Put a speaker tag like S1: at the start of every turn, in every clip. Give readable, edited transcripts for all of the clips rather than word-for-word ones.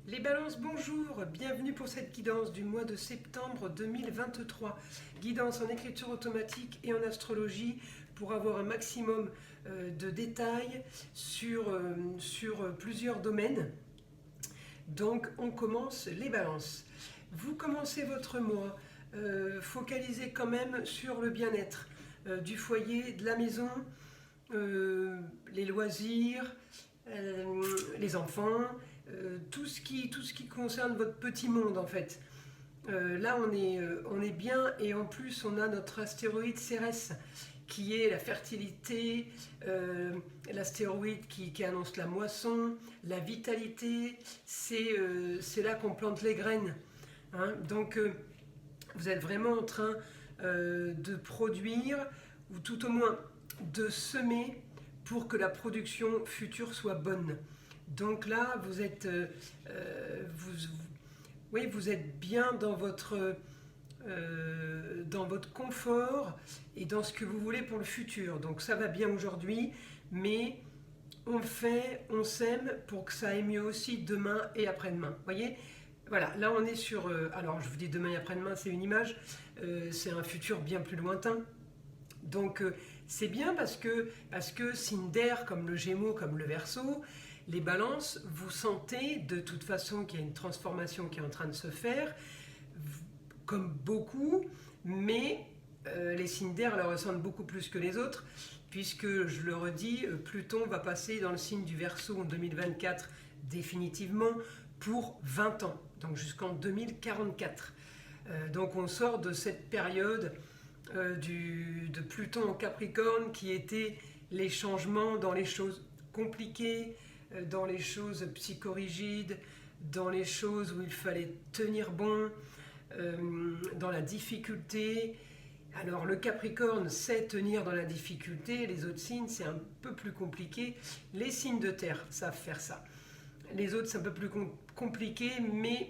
S1: Les balances, bonjour, bienvenue pour cette guidance du mois de septembre 2023. Guidance en écriture automatique et en astrologie pour avoir un maximum de détails sur plusieurs domaines. Donc on commence les balances. Vous commencez votre mois, focalisez quand même sur le bien-être du foyer, de la maison, les loisirs, les enfants, tout ce qui concerne votre petit monde en fait. Là on est bien et en plus on a notre astéroïde Cérès qui est la fertilité, l'astéroïde qui annonce la moisson, la vitalité, c'est là qu'on plante les graines. Hein. Donc vous êtes vraiment en train de produire, ou tout au moins de semer pour que la production future soit bonne. Donc là, vous êtes, vous êtes bien dans votre confort et dans ce que vous voulez pour le futur. Donc ça va bien aujourd'hui, mais on sème pour que ça aille mieux aussi demain et après-demain. Voyez ? Voilà, là on est sur... alors je vous dis demain et après-demain, c'est une image, c'est un futur bien plus lointain. Donc c'est bien parce que signe d'air comme le Gémeaux, comme le Verseau, les balances, vous sentez de toute façon qu'il y a une transformation qui est en train de se faire, comme beaucoup, mais les signes d'air la ressentent beaucoup plus que les autres, puisque, je le redis, Pluton va passer dans le signe du Verseau en 2024 définitivement pour 20 ans, donc jusqu'en 2044. Donc on sort de cette période de Pluton en Capricorne qui était les changements dans les choses compliquées, dans les choses psychorigides, dans les choses où il fallait tenir bon, dans la difficulté. Alors le Capricorne sait tenir dans la difficulté, les autres signes c'est un peu plus compliqué. Les signes de terre savent faire ça. Les autres c'est un peu plus compliqué, mais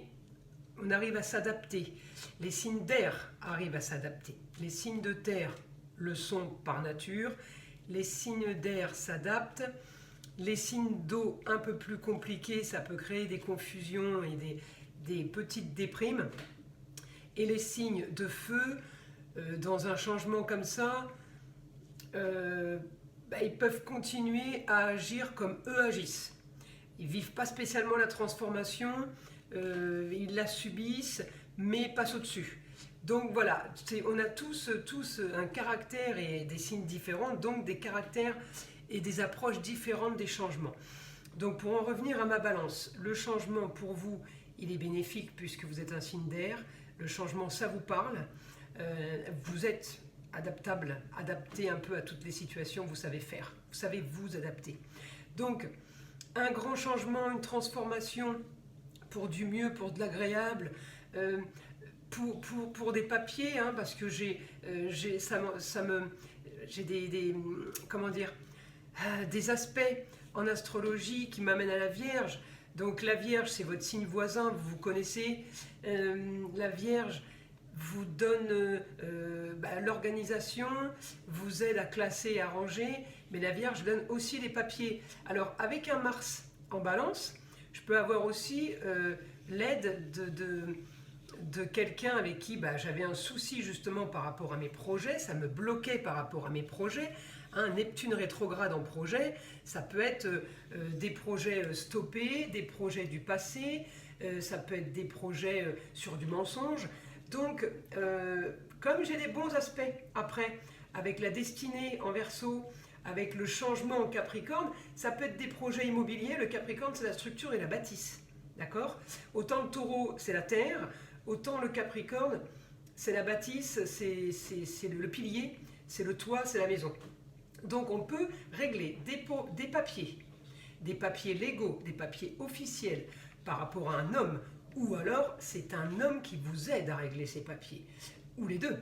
S1: on arrive à s'adapter. Les signes d'air arrivent à s'adapter. Les signes de terre le sont par nature. Les signes d'air s'adaptent. Les signes d'eau un peu plus compliqués, ça peut créer des confusions et des petites déprimes. Et les signes de feu, dans un changement comme ça, ils peuvent continuer à agir comme eux agissent. Ils ne vivent pas spécialement la transformation, ils la subissent, mais passent au-dessus. Donc voilà, on a tous un caractère et des signes différents, donc des caractères et des approches différentes des changements. Donc pour en revenir à ma balance, le changement pour vous, il est bénéfique puisque vous êtes un signe d'air. Le changement, ça vous parle. Vous êtes adaptable, adapté un peu à toutes les situations, vous savez faire. Vous savez vous adapter. Donc, un grand changement, une transformation pour du mieux, pour de l'agréable, pour des papiers, hein, parce que j'ai des aspects en astrologie qui m'amènent à la Vierge. Donc la Vierge, c'est votre signe voisin, vous connaissez. La Vierge vous donne l'organisation, vous aide à classer et à ranger, mais la Vierge donne aussi les papiers. Alors avec un Mars en balance, je peux avoir aussi l'aide de quelqu'un avec qui j'avais un souci justement par rapport à mes projets, ça me bloquait par rapport à mes projets. Un Neptune rétrograde en projet, ça peut être des projets stoppés, des projets du passé, ça peut être des projets sur du mensonge. Donc, comme j'ai des bons aspects après, avec la destinée en Verseau, avec le changement en Capricorne, ça peut être des projets immobiliers. Le Capricorne, c'est la structure et la bâtisse. D'accord ? Autant le Taureau, c'est la terre, autant le Capricorne, c'est la bâtisse, c'est le pilier, c'est le toit, c'est la maison. Donc on peut régler des papiers légaux, des papiers officiels par rapport à un homme, ou alors c'est un homme qui vous aide à régler ces papiers, ou les deux.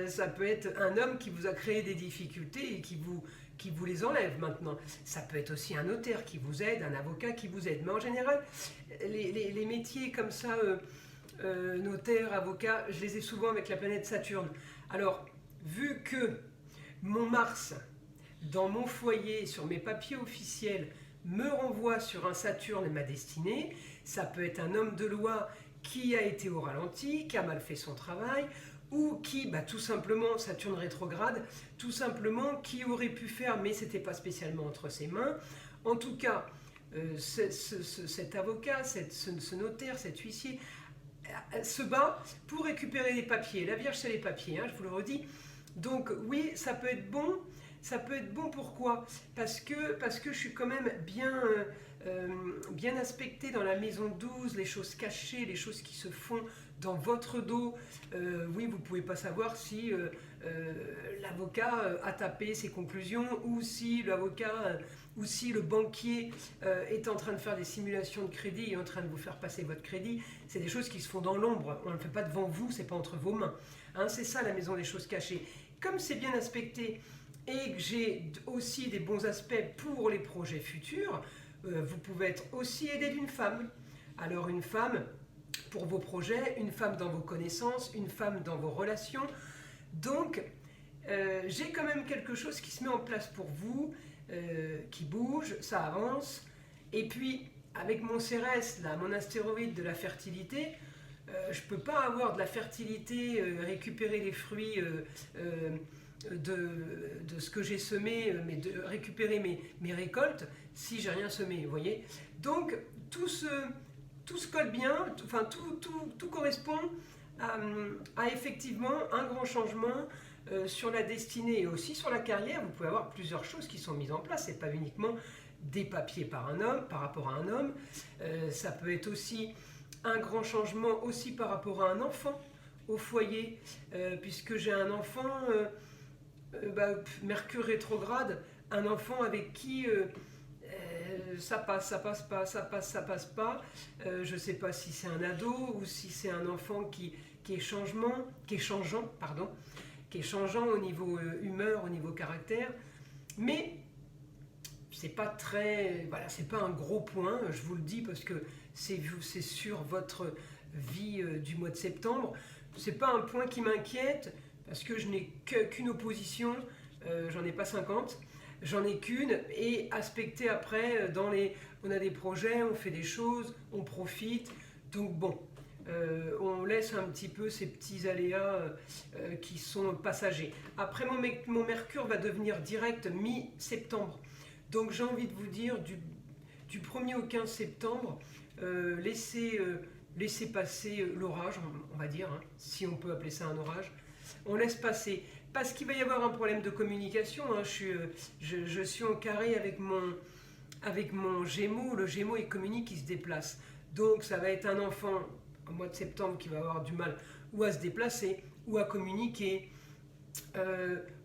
S1: Ça peut être un homme qui vous a créé des difficultés et qui vous les enlève maintenant. Ça peut être aussi un notaire qui vous aide, un avocat qui vous aide. Mais en général, les métiers comme ça, notaire, avocat, je les ai souvent avec la planète Saturne. Alors, vu que mon Mars, dans mon foyer, sur mes papiers officiels, me renvoie sur un Saturne et ma destinée. Ça peut être un homme de loi qui a été au ralenti, qui a mal fait son travail, ou qui, tout simplement, Saturne rétrograde, tout simplement, qui aurait pu faire, mais ce n'était pas spécialement entre ses mains. En tout cas, cet avocat, ce notaire, cet huissier, se bat pour récupérer les papiers. La Vierge, c'est les papiers, je vous le redis. Donc oui, ça peut être bon. Ça peut être bon, pourquoi? Parce que je suis quand même bien aspectée dans la maison 12, les choses cachées, les choses qui se font dans votre dos. Oui, vous ne pouvez pas savoir si l'avocat a tapé ses conclusions, ou si l'avocat ou si le banquier est en train de faire des simulations de crédit et est en train de vous faire passer votre crédit. C'est des choses qui se font dans l'ombre. On ne le fait pas devant vous, c'est pas entre vos mains. C'est ça la maison des choses cachées. Comme c'est bien aspecté et que j'ai aussi des bons aspects pour les projets futurs, vous pouvez être aussi aidé d'une femme. Alors une femme pour vos projets, une femme dans vos connaissances, une femme dans vos relations. Donc j'ai quand même quelque chose qui se met en place pour vous, qui bouge, ça avance. Et puis avec mon Cérès, là, mon astéroïde de la fertilité, je ne peux pas avoir de la fertilité, récupérer les fruits de ce que j'ai semé, mais de récupérer mes récoltes si j'ai rien semé, vous voyez. Donc tout se colle bien, tout correspond à effectivement un grand changement sur la destinée et aussi sur la carrière. Vous pouvez avoir plusieurs choses qui sont mises en place, c'est pas uniquement des papiers par rapport à un homme, ça peut être aussi un grand changement aussi par rapport à un enfant au foyer, puisque j'ai un enfant, Mercure rétrograde, un enfant avec qui ça passe pas. Je ne sais pas si c'est un ado ou si c'est un enfant qui est changeant au niveau humeur, au niveau caractère, mais c'est pas c'est pas un gros point, je vous le dis, parce que c'est sur votre vie du mois de septembre. C'est pas un point qui m'inquiète, parce que je n'ai qu'une opposition, j'en ai pas 50, j'en ai qu'une, et aspecté après, on a des projets, on fait des choses, on profite, donc bon, on laisse un petit peu ces petits aléas qui sont passagers. Après, mon Mercure va devenir direct mi-septembre, donc j'ai envie de vous dire, du 1er au 15 septembre, laissez passer l'orage, on va dire, si on peut appeler ça un orage. On laisse passer, parce qu'il va y avoir un problème de communication. Je suis en carré avec mon Gémeaux. Le Gémeaux, il communique, il se déplace. Donc ça va être un enfant au mois de septembre qui va avoir du mal ou à se déplacer ou à communiquer.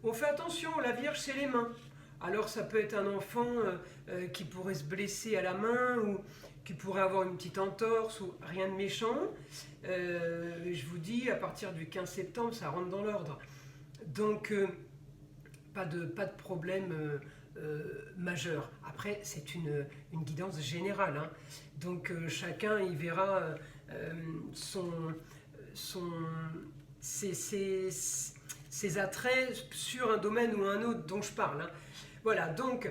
S1: On fait attention, la Vierge, c'est les mains. Alors ça peut être un enfant qui pourrait se blesser à la main, ou qui pourrait avoir une petite entorse, ou rien de méchant. Je vous dis, à partir du 15 septembre, ça rentre dans l'ordre. Donc pas de problème majeur. Après, c'est une guidance générale, donc chacun y verra ses attraits sur un domaine ou un autre dont je parle. Voilà, donc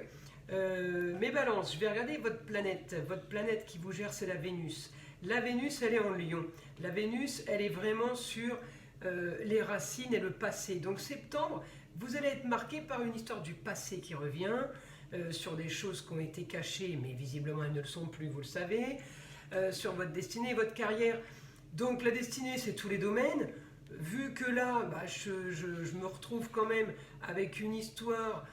S1: mes balances, je vais regarder votre planète qui vous gère, c'est la Vénus. La Vénus, elle est en Lion. La Vénus, elle est vraiment sur les racines et le passé. Donc septembre, vous allez être marqué par une histoire du passé qui revient, sur des choses qui ont été cachées, mais visiblement elles ne le sont plus, vous le savez, sur votre destinée, votre carrière. Donc la destinée, c'est tous les domaines. Vu que là, je me retrouve quand même avec une histoire,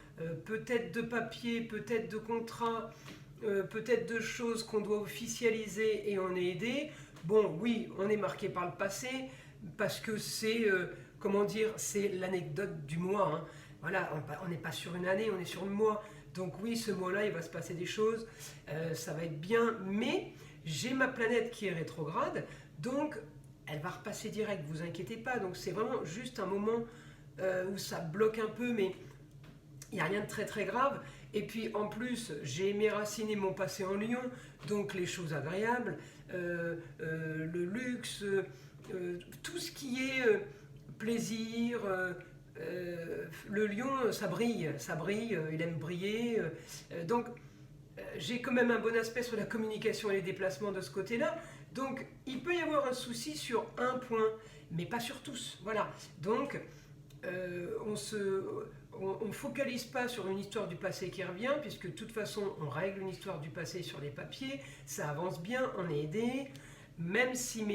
S1: peut-être de papier, peut-être de contrat, peut-être de choses qu'on doit officialiser et on est aidé. Bon, oui, on est marqué par le passé, parce que c'est, c'est l'anecdote du mois. Voilà, on n'est pas sur une année, on est sur le mois. Donc oui, ce mois-là, il va se passer des choses, ça va être bien, mais j'ai ma planète qui est rétrograde, donc elle va repasser direct, vous inquiétez pas. Donc c'est vraiment juste un moment où ça bloque un peu, mais il n'y a rien de très très grave. Et puis en plus, j'ai mes racines et mon passé en Lion, donc les choses agréables, le luxe, tout ce qui est plaisir, le Lion, ça brille, il aime briller. Donc j'ai quand même un bon aspect sur la communication et les déplacements de ce côté-là. Donc, il peut y avoir un souci sur un point, mais pas sur tous. Voilà. Donc, on ne focalise pas sur une histoire du passé qui revient, puisque de toute façon, on règle une histoire du passé sur les papiers, ça avance bien, on est aidé, même si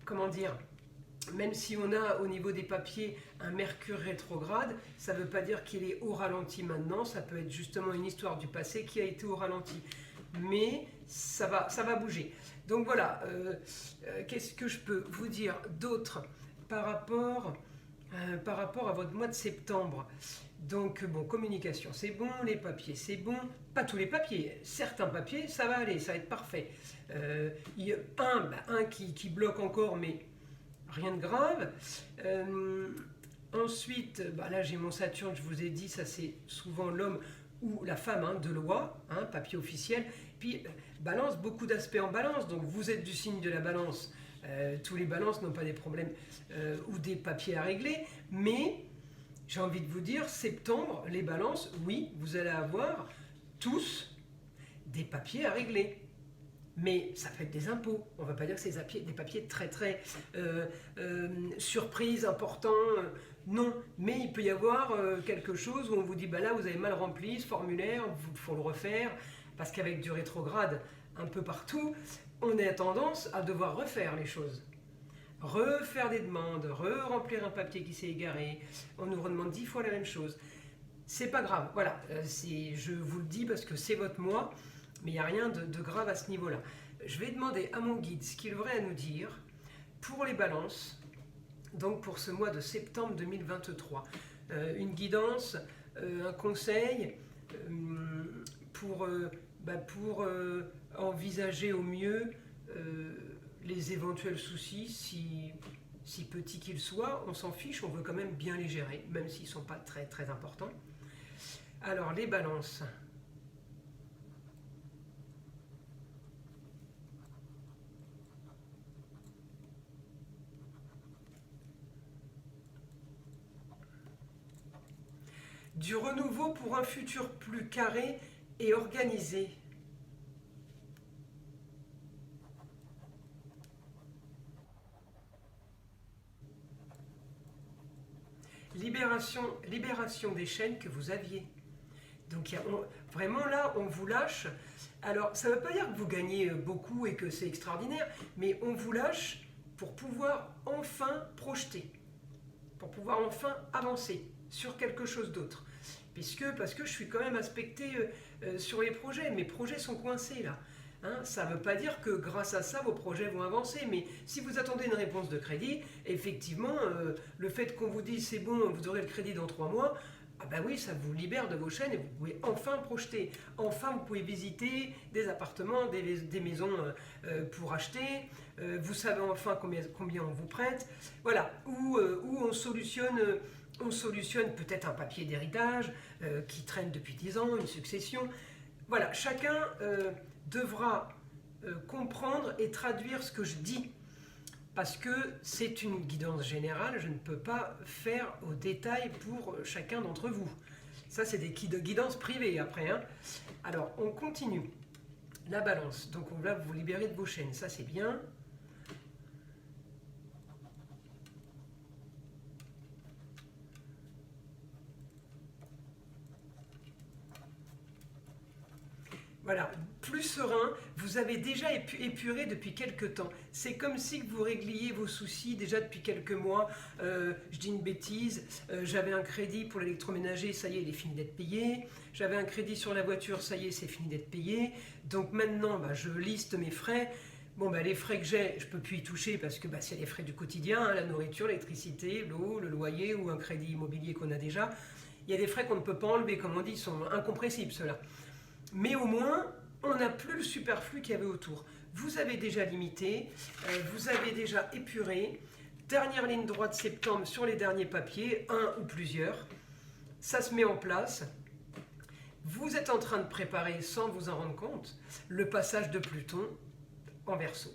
S1: comment dire, même si on a au niveau des papiers un Mercure rétrograde, ça ne veut pas dire qu'il est au ralenti maintenant, ça peut être justement une histoire du passé qui a été au ralenti. Mais ça va bouger. Donc voilà, qu'est-ce que je peux vous dire d'autre par rapport à votre mois de septembre? Donc bon, communication c'est bon, les papiers c'est bon, pas tous les papiers, certains papiers ça va aller, ça va être parfait. Il y a un qui bloque encore, mais rien de grave. Ensuite, là j'ai mon Saturne, je vous ai dit, ça c'est souvent l'homme ou la femme, hein, de loi, hein, papier officiel. Puis balance, beaucoup d'aspects en balance, donc vous êtes du signe de la balance. Tous les balances n'ont pas des problèmes ou des papiers à régler, mais j'ai envie de vous dire, septembre, les balances, oui, vous allez avoir tous des papiers à régler. Mais ça fait des impôts. On ne va pas dire que c'est des papiers très très surprises, importants. Non, mais il peut y avoir quelque chose où on vous dit, là vous avez mal rempli ce formulaire, il faut le refaire, parce qu'avec du rétrograde un peu partout, on a tendance à devoir refaire les choses. Refaire des demandes, remplir un papier qui s'est égaré, on nous redemande 10 fois la même chose. C'est pas grave, voilà, je vous le dis parce que c'est votre mois, mais il n'y a rien de grave à ce niveau-là. Je vais demander à mon guide ce qu'il aurait à nous dire pour les balances, donc pour ce mois de septembre 2023. Une guidance, un conseil pour envisager au mieux les éventuels soucis, si petits qu'ils soient, on s'en fiche, on veut quand même bien les gérer, même s'ils ne sont pas très très importants. Alors les balances. Du renouveau pour un futur plus carré et organisé. Libération des chaînes que vous aviez. Donc vraiment là, on vous lâche. Alors, ça ne veut pas dire que vous gagnez beaucoup et que c'est extraordinaire, mais on vous lâche pour pouvoir enfin projeter, pour pouvoir enfin avancer sur quelque chose d'autre. Parce que je suis quand même aspecté sur les projets. Mes projets sont coincés là. Hein, ça ne veut pas dire que grâce à ça, vos projets vont avancer. Mais si vous attendez une réponse de crédit, effectivement, le fait qu'on vous dise c'est bon, vous aurez le crédit dans 3 mois, oui, ça vous libère de vos chaînes et vous pouvez enfin projeter. Enfin, vous pouvez visiter des appartements, des maisons pour acheter. Vous savez enfin combien on vous prête. Voilà, où on solutionne peut-être un papier d'héritage qui traîne depuis 10 ans, une succession. Voilà, chacun devra comprendre et traduire ce que je dis. Parce que c'est une guidance générale, je ne peux pas faire au détail pour chacun d'entre vous. Ça, c'est des guidances privées après. Hein. Alors, on continue. La balance. Donc, on va vous libérer de vos chaînes. Ça, c'est bien. Voilà, plus serein, vous avez déjà épuré depuis quelques temps. C'est comme si vous régliez vos soucis déjà depuis quelques mois. Je dis une bêtise, j'avais un crédit pour l'électroménager, ça y est, il est fini d'être payé. J'avais un crédit sur la voiture, ça y est, c'est fini d'être payé. Donc maintenant, je liste mes frais. Bon, les frais que j'ai, je ne peux plus y toucher parce que c'est les frais du quotidien, hein, la nourriture, l'électricité, l'eau, le loyer ou un crédit immobilier qu'on a déjà. Il y a des frais qu'on ne peut pas enlever, comme on dit, ils sont incompressibles ceux-là. Mais au moins, on n'a plus le superflu qu'il y avait autour. Vous avez déjà limité, vous avez déjà épuré. Dernière ligne droite septembre sur les derniers papiers, un ou plusieurs. Ça se met en place. Vous êtes en train de préparer, sans vous en rendre compte, le passage de Pluton en Verseau.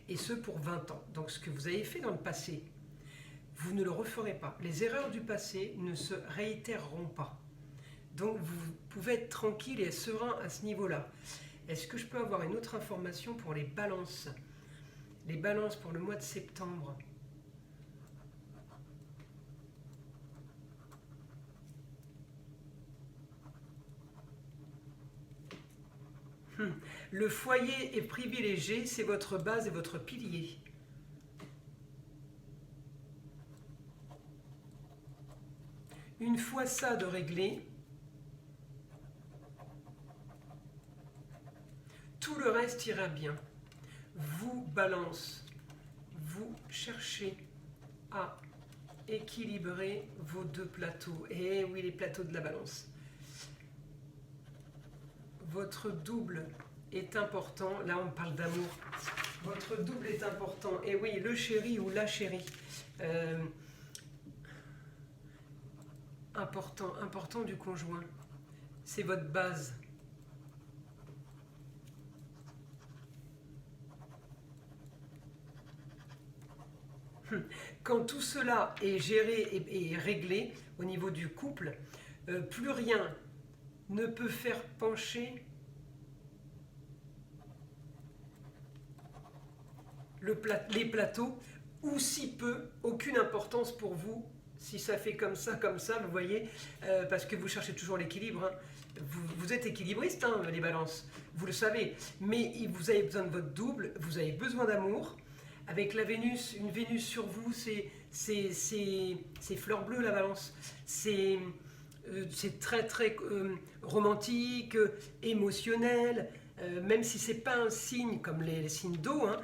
S1: Et ce pour 20 ans. Donc ce que vous avez fait dans le passé, vous ne le referez pas. Les erreurs du passé ne se réitéreront pas. Donc vous pouvez être tranquille et serein à ce niveau-là. Est-ce que je peux avoir une autre information pour les balances? Les balances pour le mois de septembre. Le foyer est privilégié, c'est votre base et votre pilier. Une fois ça de réglé, tout le reste ira bien. Vous, Balance, vous cherchez à équilibrer vos deux plateaux. Et oui, les plateaux de la Balance. Votre double est important. Là, on parle d'amour. Votre double est important. Et oui, le chéri ou la chérie. Important du conjoint. C'est votre base. Quand tout cela est géré et réglé au niveau du couple, plus rien ne peut faire pencher les plateaux, ou si peu, aucune importance pour vous, si ça fait comme ça, vous voyez, parce que vous cherchez toujours l'équilibre. Hein. Vous êtes équilibriste, hein, les balances, vous le savez, mais vous avez besoin de votre double, vous avez besoin d'amour. Avec la Vénus, une Vénus sur vous, c'est fleur bleue la balance. C'est très très romantique, émotionnel, même si c'est pas un signe comme les signes d'eau, hein,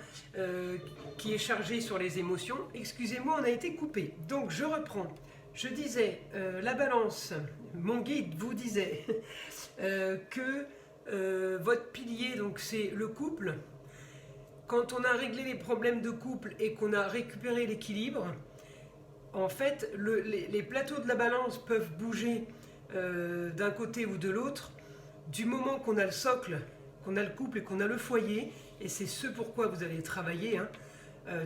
S1: qui est chargé sur les émotions. Excusez-moi, on a été coupé. Donc je reprends. Je disais, la balance, mon guide vous disait que votre pilier, donc c'est le couple. Quand on a réglé les problèmes de couple et qu'on a récupéré l'équilibre, en fait, les plateaux de la balance peuvent bouger d'un côté ou de l'autre, du moment qu'on a le socle, qu'on a le couple et qu'on a le foyer, et c'est ce pourquoi vous allez travailler hein,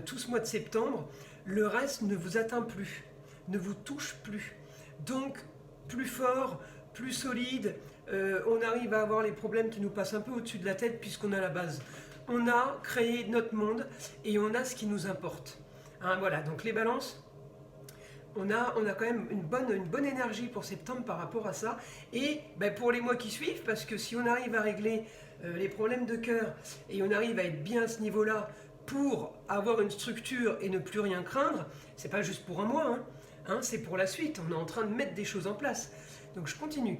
S1: tout ce mois de septembre, le reste ne vous atteint plus, ne vous touche plus. Donc, plus fort, plus solide, on arrive à avoir les problèmes qui nous passent un peu au-dessus de la tête puisqu'on a la base. On a créé notre monde et on a ce qui nous importe. Hein, voilà, donc les balances, on a quand même une bonne énergie pour septembre par rapport à ça. Et ben, pour les mois qui suivent, parce que si on arrive à régler les problèmes de cœur et on arrive à être bien à ce niveau-là pour avoir une structure et ne plus rien craindre, c'est pas juste pour un mois, hein, c'est pour la suite. On est en train de mettre des choses en place. Donc je continue.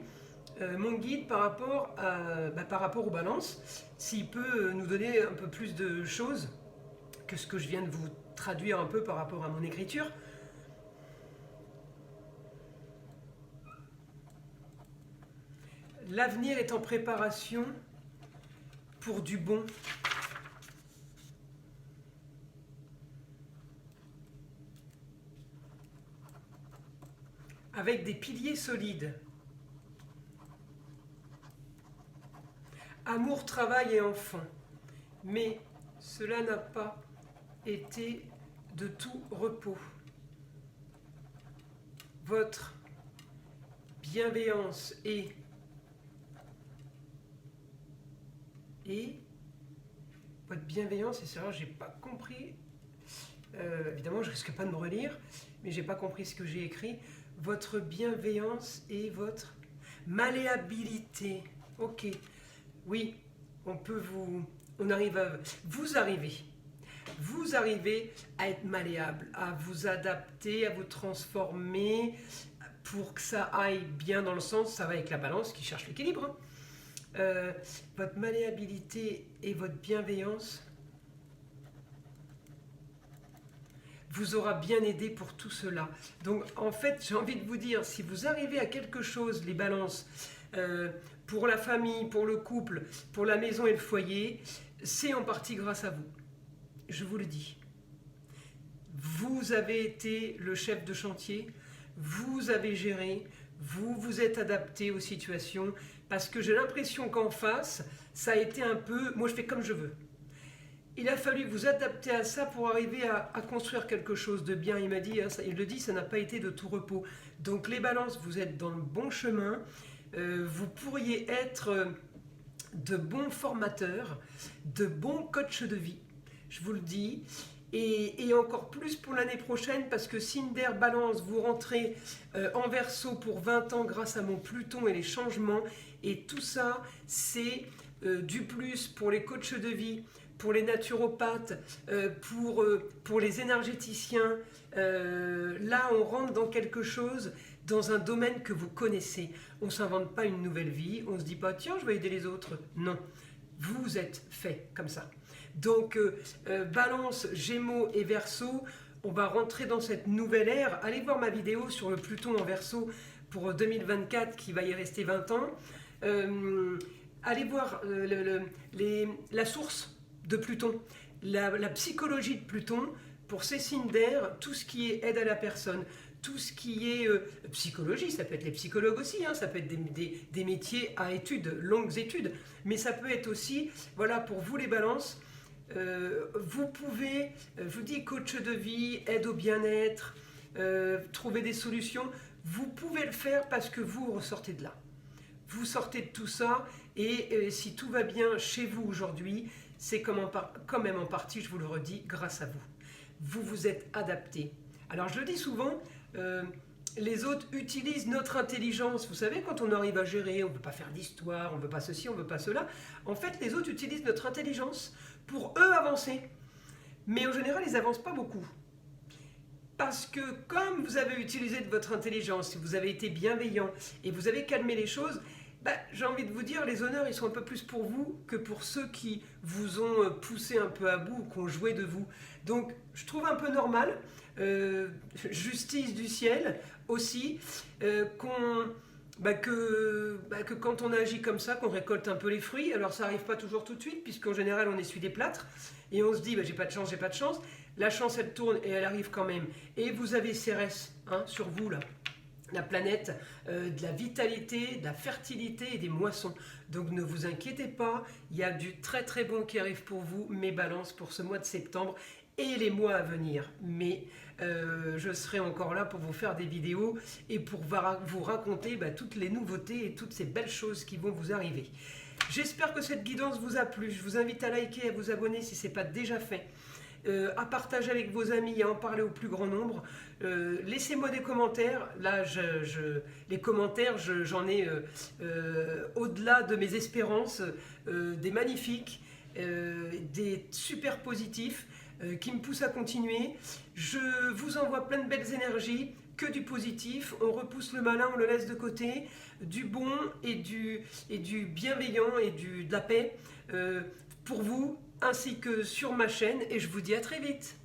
S1: Mon guide par rapport aux balances, s'il peut nous donner un peu plus de choses que ce que je viens de vous traduire un peu par rapport à mon écriture. L'avenir est en préparation pour du bon. Avec des piliers solides. Amour, travail et enfant. Mais cela n'a pas été de tout repos. Votre bienveillance et votre bienveillance, et c'est vrai, j'ai pas compris. Évidemment, je risque pas de me relire, mais j'ai pas compris ce que j'ai écrit. Votre bienveillance et votre malléabilité. Ok. Oui, on arrive à, vous arrivez à être malléable, à vous adapter, à vous transformer pour que ça aille bien dans le sens, ça va avec la balance qui cherche l'équilibre. Hein. Votre malléabilité et votre bienveillance vous aura bien aidé pour tout cela. Donc en fait, j'ai envie de vous dire, si vous arrivez à quelque chose, les balances, pour la famille, pour le couple, pour la maison et le foyer, c'est en partie grâce à vous. Je vous le dis. Vous avez été le chef de chantier, vous avez géré, vous vous êtes adapté aux situations, parce que j'ai l'impression qu'en face, ça a été un peu, moi je fais comme je veux. Il a fallu vous adapter à ça pour arriver à construire quelque chose de bien. Il m'a dit, hein, il le dit, ça n'a pas été de tout repos. Donc les balances, vous êtes dans le bon chemin. vous pourriez être de bons formateurs, de bons coachs de vie, je vous le dis. Et encore plus pour l'année prochaine, parce que Cinder Balance, vous rentrez en Verseau pour 20 ans grâce à mon Pluton et les changements. Et tout ça, c'est du plus pour les coachs de vie, pour les naturopathes, pour les énergéticiens. Là, on rentre dans quelque chose, dans un domaine que vous connaissez. On ne s'invente pas une nouvelle vie, on ne se dit pas « tiens, je vais aider les autres ». Non, vous êtes fait comme ça. Donc, Balance, Gémeaux et Verseau, on va rentrer dans cette nouvelle ère. Allez voir ma vidéo sur le Pluton en Verseau pour 2024 qui va y rester 20 ans. Allez voir la source de Pluton, la psychologie de Pluton pour ces signes d'air, tout ce qui est aide à la personne. Tout ce qui est psychologie, ça peut être les psychologues aussi, hein, ça peut être des métiers à études, longues études, mais ça peut être aussi, voilà, pour vous les balances, vous pouvez, je vous dis, coach de vie, aide au bien-être, trouver des solutions, vous pouvez le faire parce que vous ressortez de là. Vous sortez de tout ça et si tout va bien chez vous aujourd'hui, c'est quand même en partie, je vous le redis, grâce à vous. Vous vous êtes adapté. Alors je le dis souvent, les autres utilisent notre intelligence. Vous savez, quand on arrive à gérer, on ne veut pas faire d'histoire, on ne veut pas ceci, on ne veut pas cela. En fait, les autres utilisent notre intelligence pour eux avancer. Mais en général, ils n'avancent pas beaucoup. Parce que comme vous avez utilisé de votre intelligence, vous avez été bienveillant et vous avez calmé les choses, j'ai envie de vous dire, les honneurs, ils sont un peu plus pour vous que pour ceux qui vous ont poussé un peu à bout ou qui ont joué de vous. Donc, je trouve un peu normal, justice du ciel aussi, que quand on agit comme ça, qu'on récolte un peu les fruits. Alors, ça n'arrive pas toujours tout de suite, puisqu'en général, on essuie des plâtres et on se dit, j'ai pas de chance, j'ai pas de chance. La chance, elle tourne et elle arrive quand même. Et vous avez Cérès sur vous, là. La planète de la vitalité, de la fertilité et des moissons. Donc ne vous inquiétez pas, il y a du très très bon qui arrive pour vous, mes balances, pour ce mois de septembre et les mois à venir. Mais je serai encore là pour vous faire des vidéos et pour vous raconter toutes les nouveautés et toutes ces belles choses qui vont vous arriver. J'espère que cette guidance vous a plu. Je vous invite à liker et à vous abonner si ce n'est pas déjà fait. À partager avec vos amis et à en parler au plus grand nombre. Laissez-moi des commentaires. Là, les commentaires, j'en ai au-delà de mes espérances, des magnifiques, des super positifs qui me poussent à continuer. Je vous envoie plein de belles énergies, que du positif. On repousse le malin, on le laisse de côté. Du bon et du bienveillant et de la paix pour vous, ainsi que sur ma chaîne, et je vous dis à très vite.